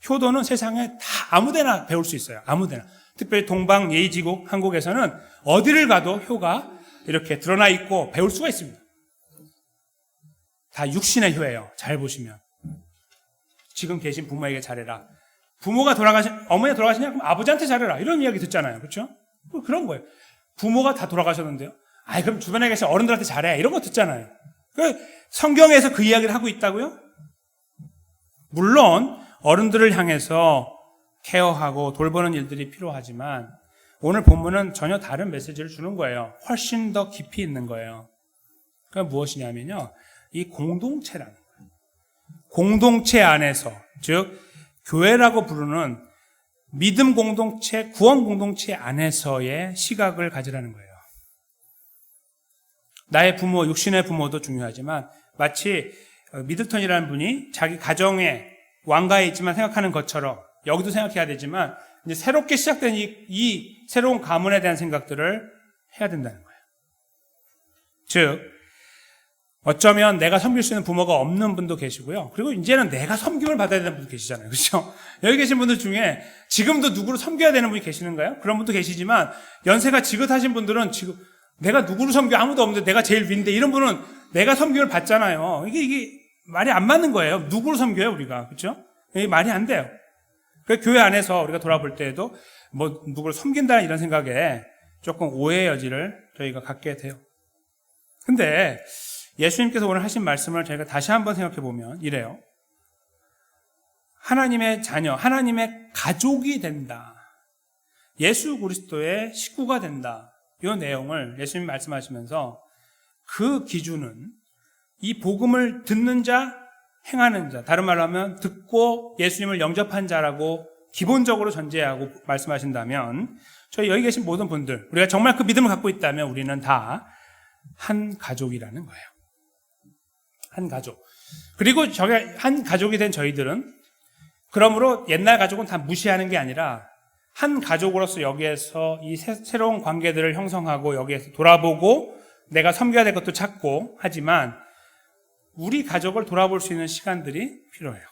효도는 세상에 다 아무데나 배울 수 있어요. 아무데나. 특별히 동방 예의지국 한국에서는 어디를 가도 효가 이렇게 드러나 있고 배울 수가 있습니다. 다 육신의 효예요. 잘 보시면. 지금 계신 부모에게 잘해라. 어머니가 돌아가시냐? 그럼 아버지한테 잘해라. 이런 이야기 듣잖아요. 그렇죠? 그런 거예요. 부모가 다 돌아가셨는데요. 그럼 주변에 계신 어른들한테 잘해. 이런 거 듣잖아요. 성경에서 그 이야기를 하고 있다고요? 물론 어른들을 향해서 케어하고 돌보는 일들이 필요하지만 오늘 본문은 전혀 다른 메시지를 주는 거예요. 훨씬 더 깊이 있는 거예요. 그건 무엇이냐면요. 이 공동체라는 거예요. 공동체 안에서, 즉 교회라고 부르는 믿음 공동체, 구원 공동체 안에서의 시각을 가지라는 거예요. 나의 부모, 육신의 부모도 중요하지만 마치 미들턴이라는 분이 자기 가정에 왕가에 있지만 생각하는 것처럼 여기도 생각해야 되지만 이제 새롭게 시작된 이 새로운 가문에 대한 생각들을 해야 된다는 거예요. 즉 어쩌면 내가 섬길 수 있는 부모가 없는 분도 계시고요. 그리고 이제는 내가 섬김을 받아야 되는 분도 계시잖아요. 그렇죠? 여기 계신 분들 중에 지금도 누구를 섬겨야 되는 분이 계시는가요? 그런 분도 계시지만 연세가 지긋하신 분들은 지금 내가 누구를 섬겨 아무도 없는데 내가 제일 위인데 이런 분은 내가 섬김을 받잖아요. 이게 말이 안 맞는 거예요. 누구를 섬겨요, 우리가. 그렇죠? 이게 말이 안 돼요. 그 교회 안에서 우리가 돌아볼 때에도 뭐 누구를 섬긴다는 이런 생각에 조금 오해의 여지를 저희가 갖게 돼요. 근데 예수님께서 오늘 하신 말씀을 저희가 다시 한번 생각해 보면 이래요. 하나님의 자녀, 하나님의 가족이 된다. 예수 그리스도의 식구가 된다. 이 내용을 예수님이 말씀하시면서 그 기준은 이 복음을 듣는 자, 행하는 자, 다른 말로 하면 듣고 예수님을 영접한 자라고 기본적으로 전제하고 말씀하신다면 저희 여기 계신 모든 분들, 우리가 정말 그 믿음을 갖고 있다면 우리는 다 한 가족이라는 거예요. 한 가족. 그리고 저게 한 가족이 된 저희들은 그러므로 옛날 가족은 다 무시하는 게 아니라 한 가족으로서 여기에서 이 새로운 관계들을 형성하고 여기에서 돌아보고 내가 섬겨야 될 것도 찾고 하지만 우리 가족을 돌아볼 수 있는 시간들이 필요해요.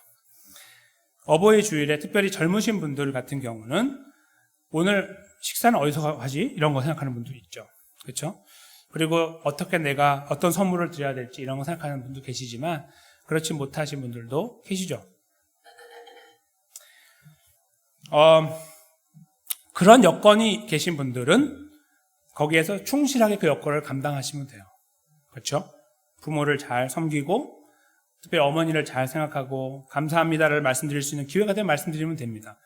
어버이 주일에 특별히 젊으신 분들 같은 경우는 오늘 식사는 어디서 하지? 이런 거 생각하는 분들이 있죠. 그렇죠? 그리고 어떻게 내가 어떤 선물을 드려야 될지 이런 거 생각하는 분도 계시지만 그렇지 못하신 분들도 계시죠. 그런 여건이 계신 분들은 거기에서 충실하게 그 여건을 감당하시면 돼요. 그렇죠? 부모를 잘 섬기고 특별히 어머니를 잘 생각하고 감사합니다를 말씀드릴 수 있는 기회가 되면 말씀드리면 됩니다.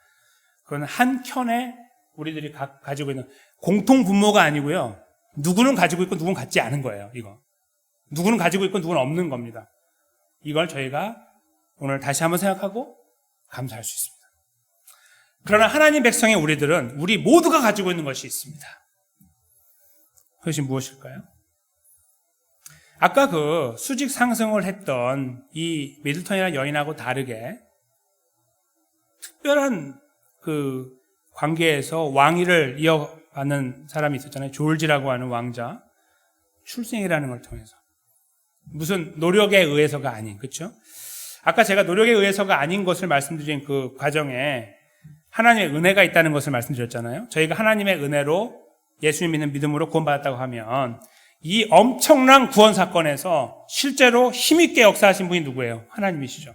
그건 한켠에 우리들이 가지고 있는 공통 분모가 아니고요. 누구는 가지고 있고 누구는 갖지 않은 거예요. 이거. 누구는 가지고 있고 누구는 없는 겁니다. 이걸 저희가 오늘 다시 한번 생각하고 감사할 수 있습니다. 그러나 하나님 백성의 우리들은 우리 모두가 가지고 있는 것이 있습니다. 그것이 무엇일까요? 아까 그 수직 상승을 했던 이 미들턴이라는 여인하고 다르게 특별한 그 관계에서 왕위를 이어가는 사람이 있었잖아요. 조르지라고 하는 왕자. 출생이라는 걸 통해서. 무슨 노력에 의해서가 아닌, 그렇죠? 아까 제가 노력에 의해서가 아닌 것을 말씀드린 그 과정에 하나님의 은혜가 있다는 것을 말씀드렸잖아요. 저희가 하나님의 은혜로 예수님 믿는 믿음으로 구원받았다고 하면 이 엄청난 구원 사건에서 실제로 힘있게 역사하신 분이 누구예요? 하나님이시죠.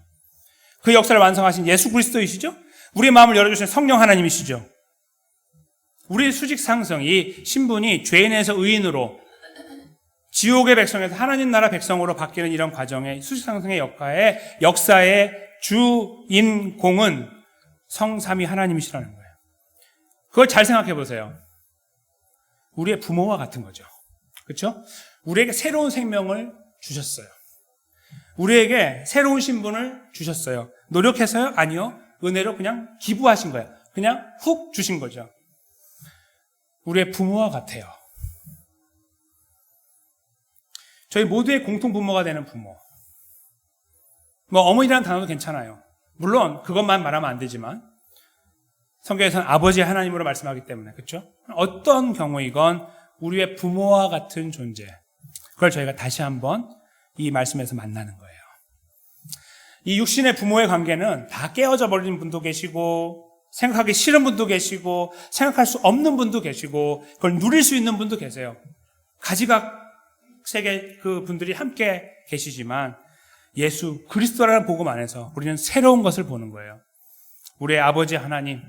그 역사를 완성하신 예수 그리스도이시죠? 우리의 마음을 열어주신 성령 하나님이시죠. 우리의 수직 상승, 이 신분이 죄인에서 의인으로 지옥의 백성에서 하나님 나라 백성으로 바뀌는 이런 과정의 수직 상승의 역사의 주인공은 성삼위 하나님이시라는 거예요. 그걸 잘 생각해 보세요. 우리의 부모와 같은 거죠. 그렇죠? 우리에게 새로운 생명을 주셨어요. 우리에게 새로운 신분을 주셨어요. 노력해서요? 아니요. 은혜로 그냥 기부하신 거예요. 그냥 훅 주신 거죠. 우리의 부모와 같아요. 저희 모두의 공통 부모가 되는 부모. 뭐 어머니라는 단어도 괜찮아요. 물론 그것만 말하면 안 되지만 성경에서는 아버지 하나님으로 말씀하기 때문에 그렇죠? 어떤 경우이건 우리의 부모와 같은 존재. 그걸 저희가 다시 한번 이 말씀에서 만나는 거예요. 이 육신의 부모의 관계는 다 깨어져 버린 분도 계시고 생각하기 싫은 분도 계시고 생각할 수 없는 분도 계시고 그걸 누릴 수 있는 분도 계세요. 가지각색의 그 분들이 함께 계시지만 예수 그리스도라는 복음 안에서 우리는 새로운 것을 보는 거예요. 우리의 아버지 하나님,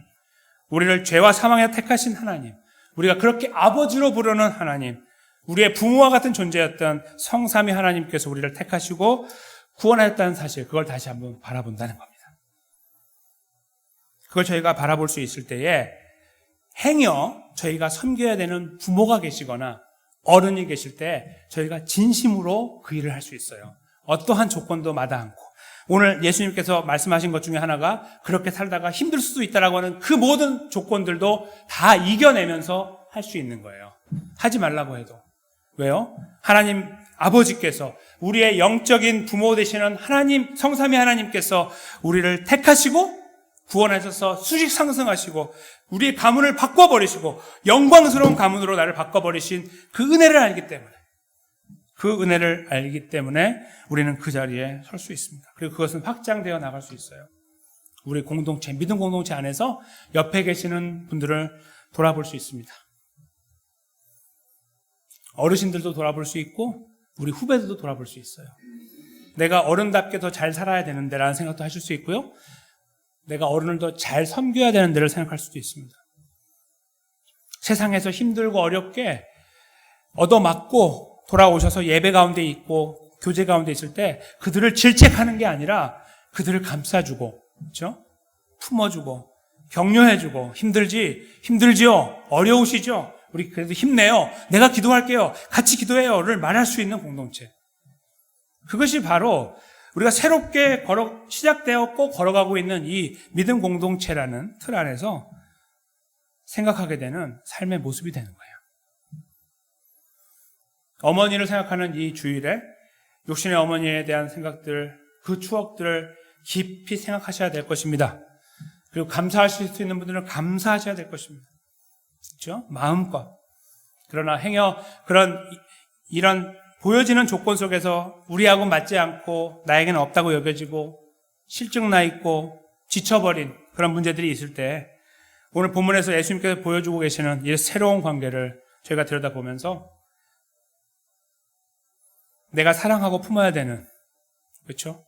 우리를 죄와 사망에 택하신 하나님, 우리가 그렇게 아버지로 부르는 하나님, 우리의 부모와 같은 존재였던 성삼위 하나님께서 우리를 택하시고 구원하였다는 사실, 그걸 다시 한번 바라본다는 겁니다. 그걸 저희가 바라볼 수 있을 때에 행여 저희가 섬겨야 되는 부모가 계시거나 어른이 계실 때 저희가 진심으로 그 일을 할 수 있어요. 어떠한 조건도 마다 않고. 오늘 예수님께서 말씀하신 것 중에 하나가 그렇게 살다가 힘들 수도 있다라고 하는 그 모든 조건들도 다 이겨내면서 할 수 있는 거예요. 하지 말라고 해도. 왜요? 하나님 아버지께서, 우리의 영적인 부모 되시는 하나님, 성삼위 하나님께서 우리를 택하시고 구원하셔서 수직 상승하시고 우리의 가문을 바꿔버리시고 영광스러운 가문으로 나를 바꿔버리신 그 은혜를 알기 때문에, 그 은혜를 알기 때문에 우리는 그 자리에 설 수 있습니다. 그리고 그것은 확장되어 나갈 수 있어요. 우리 공동체, 믿음 공동체 안에서 옆에 계시는 분들을 돌아볼 수 있습니다. 어르신들도 돌아볼 수 있고 우리 후배들도 돌아볼 수 있어요. 내가 어른답게 더 잘 살아야 되는데 라는 생각도 하실 수 있고요. 내가 어른을 더 잘 섬겨야 되는 데를 생각할 수도 있습니다. 세상에서 힘들고 어렵게 얻어맞고 돌아오셔서 예배 가운데 있고 교제 가운데 있을 때 그들을 질책하는 게 아니라 그들을 감싸주고, 그렇죠? 품어주고 격려해주고, 힘들지요? 어려우시죠? 우리 그래도 힘내요. 내가 기도할게요. 같이 기도해요를 말할 수 있는 공동체. 그것이 바로 우리가 새롭게 시작되었고 걸어가고 있는 이 믿음 공동체라는 틀 안에서 생각하게 되는 삶의 모습이 되는 거예요. 어머니를 생각하는 이 주일에 육신의 어머니에 대한 생각들, 그 추억들을 깊이 생각하셔야 될 것입니다. 그리고 감사하실 수 있는 분들은 감사하셔야 될 것입니다. 그렇죠? 마음껏. 그러나 행여 이런 보여지는 조건 속에서 우리하고 맞지 않고 나에게는 없다고 여겨지고 실증 나 있고 지쳐버린 그런 문제들이 있을 때 오늘 본문에서 예수님께서 보여주고 계시는 이 새로운 관계를 저희가 들여다보면서 내가 사랑하고 품어야 되는, 그렇죠?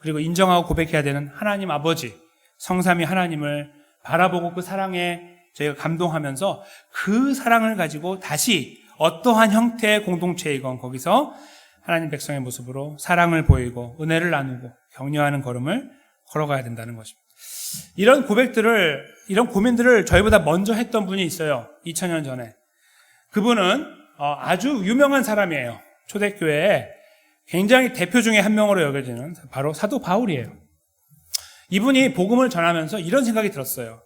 그리고 인정하고 고백해야 되는 하나님 아버지, 성삼위 하나님을 바라보고 그 사랑에 저희가 감동하면서 그 사랑을 가지고 다시 어떠한 형태의 공동체이건 거기서 하나님 백성의 모습으로 사랑을 보이고 은혜를 나누고 격려하는 걸음을 걸어가야 된다는 것입니다. 이런 고백들을, 이런 고민들을 저희보다 먼저 했던 분이 있어요. 2000년 전에. 그분은 아주 유명한 사람이에요. 초대교회에 굉장히 대표 중에 한 명으로 여겨지는 바로 사도 바울이에요. 이분이 복음을 전하면서 이런 생각이 들었어요.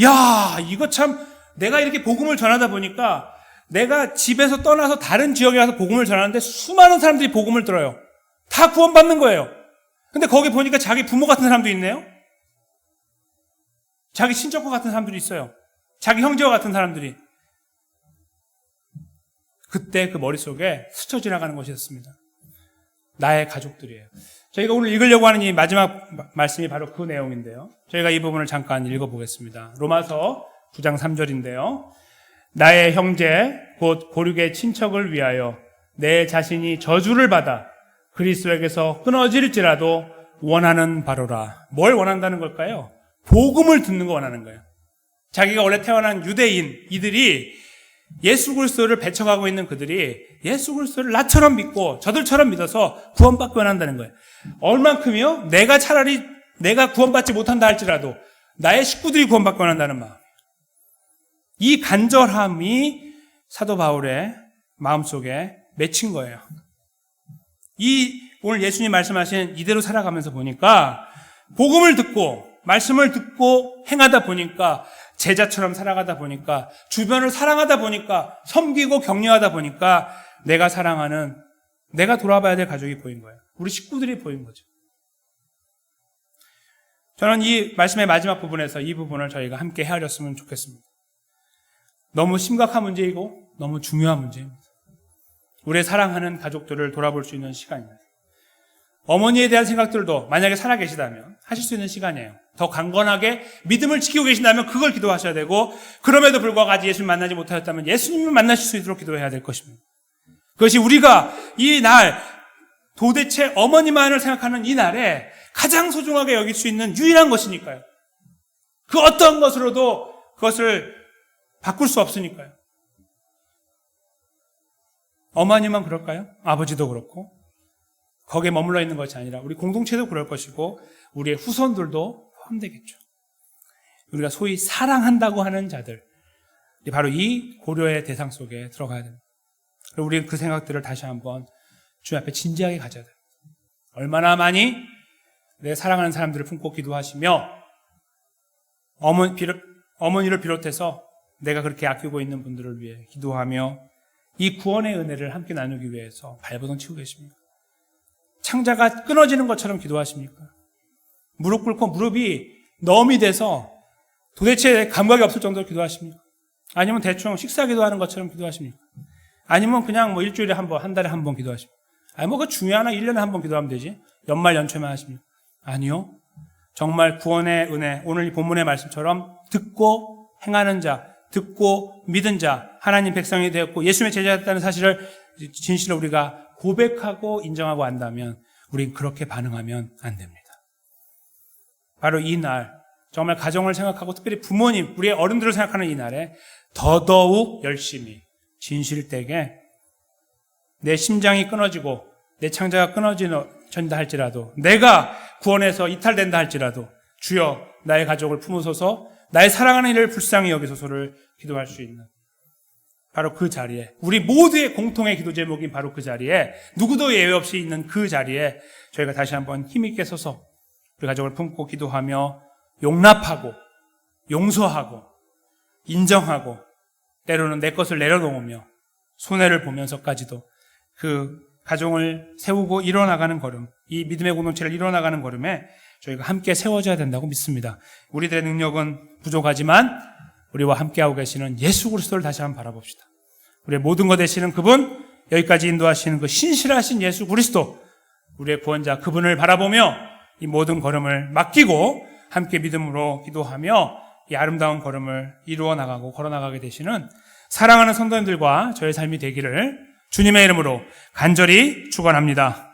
야, 이거 참 내가 이렇게 복음을 전하다 보니까 내가 집에서 떠나서 다른 지역에 가서 복음을 전하는데 수많은 사람들이 복음을 들어요. 다 구원받는 거예요. 근데 거기 보니까 자기 부모 같은 사람도 있네요. 자기 친척과 같은 사람들이 있어요. 자기 형제와 같은 사람들이. 그때 그 머릿속에 스쳐 지나가는 것이 있었습니다. 나의 가족들이에요. 저희가 오늘 읽으려고 하는 이 마지막 말씀이 바로 그 내용인데요. 저희가 이 부분을 잠깐 읽어보겠습니다. 로마서 9장 3절인데요. 나의 형제 곧 고륙의 친척을 위하여 내 자신이 저주를 받아 그리스도에게서 끊어질지라도 원하는 바로라. 뭘 원한다는 걸까요? 복음을 듣는 거 원하는 거예요. 자기가 원래 태어난 유대인 이들이 예수 그리스도를 배척하고 있는 그들이 예수 그리스도를 나처럼 믿고 저들처럼 믿어서 구원받기 원한다는 거예요. 얼만큼이요? 내가 구원받지 못한다 할지라도 나의 식구들이 구원받기 원한다는 마음. 이 간절함이 사도 바울의 마음속에 맺힌 거예요. 오늘 예수님 말씀하신 이대로 살아가면서 보니까 복음을 듣고 말씀을 듣고 행하다 보니까 제자처럼 살아가다 보니까 주변을 사랑하다 보니까 섬기고 격려하다 보니까 내가 사랑하는, 내가 돌아봐야 될 가족이 보인 거예요. 우리 식구들이 보인 거죠. 저는 이 말씀의 마지막 부분에서 이 부분을 저희가 함께 헤아렸으면 좋겠습니다. 너무 심각한 문제이고 너무 중요한 문제입니다. 우리의 사랑하는 가족들을 돌아볼 수 있는 시간입니다. 어머니에 대한 생각들도 만약에 살아계시다면 하실 수 있는 시간이에요. 더 강건하게 믿음을 지키고 계신다면 그걸 기도하셔야 되고, 그럼에도 불구하고 아직 예수님 만나지 못하셨다면 예수님을 만나실 수 있도록 기도해야 될 것입니다. 그것이 우리가 이 날, 도대체 어머니만을 생각하는 이 날에 가장 소중하게 여길 수 있는 유일한 것이니까요. 그 어떤 것으로도 그것을 바꿀 수 없으니까요. 어머니만 그럴까요? 아버지도 그렇고. 거기에 머물러 있는 것이 아니라 우리 공동체도 그럴 것이고 우리의 후손들도 포함되겠죠. 우리가 소위 사랑한다고 하는 자들, 바로 이 고려의 대상 속에 들어가야 됩니다. 그리고 우리는 그 생각들을 다시 한번 주 앞에 진지하게 가져야 됩니다. 얼마나 많이 내 사랑하는 사람들을 품고 기도하시며 어머니를 비롯해서 내가 그렇게 아끼고 있는 분들을 위해 기도하며 이 구원의 은혜를 함께 나누기 위해서 발버둥 치고 계십니까? 창자가 끊어지는 것처럼 기도하십니까? 무릎 꿇고 무릎이 너음이 돼서 도대체 감각이 없을 정도로 기도하십니까? 아니면 대충 식사 기도하는 것처럼 기도하십니까? 아니면 그냥 뭐 일주일에 한 번, 한 달에 한 번 기도하십니까? 아니 뭐 그 중요하나 1년에 한 번 기도하면 되지? 연말 연초만 하십니까? 아니요. 정말 구원의 은혜, 오늘 이 본문의 말씀처럼 듣고 행하는 자, 듣고 믿은 자, 하나님 백성이 되었고 예수님의 제자였다는 사실을 진실로 우리가 고백하고 인정하고 안다면 우린 그렇게 반응하면 안 됩니다. 바로 이 날, 정말 가정을 생각하고 특별히 부모님, 우리의 어른들을 생각하는 이 날에 더더욱 열심히 진실되게 내 심장이 끊어지고 내 창자가 끊어진다 할지라도 내가 구원에서 이탈된다 할지라도 주여 나의 가족을 품으소서 나의 사랑하는 이를 불쌍히 여기소서를 기도할 수 있는 바로 그 자리에 우리 모두의 공통의 기도 제목인 바로 그 자리에 누구도 예외 없이 있는 그 자리에 저희가 다시 한번 힘있게 서서 우리 가족을 품고 기도하며 용납하고 용서하고 인정하고 때로는 내 것을 내려놓으며 손해를 보면서까지도 그 가정을 세우고 일어나가는 걸음, 이 믿음의 공동체를 일어나가는 걸음에 저희가 함께 세워져야 된다고 믿습니다. 우리들의 능력은 부족하지만 우리와 함께하고 계시는 예수 그리스도를 다시 한번 바라봅시다. 우리의 모든 것 되시는 그분, 여기까지 인도하시는 그 신실하신 예수 그리스도, 우리의 구원자 그분을 바라보며 이 모든 걸음을 맡기고 함께 믿음으로 기도하며 이 아름다운 걸음을 이루어 나가고 걸어 나가게 되시는 사랑하는 성도님들과 저의 삶이 되기를 주님의 이름으로 간절히 축원합니다.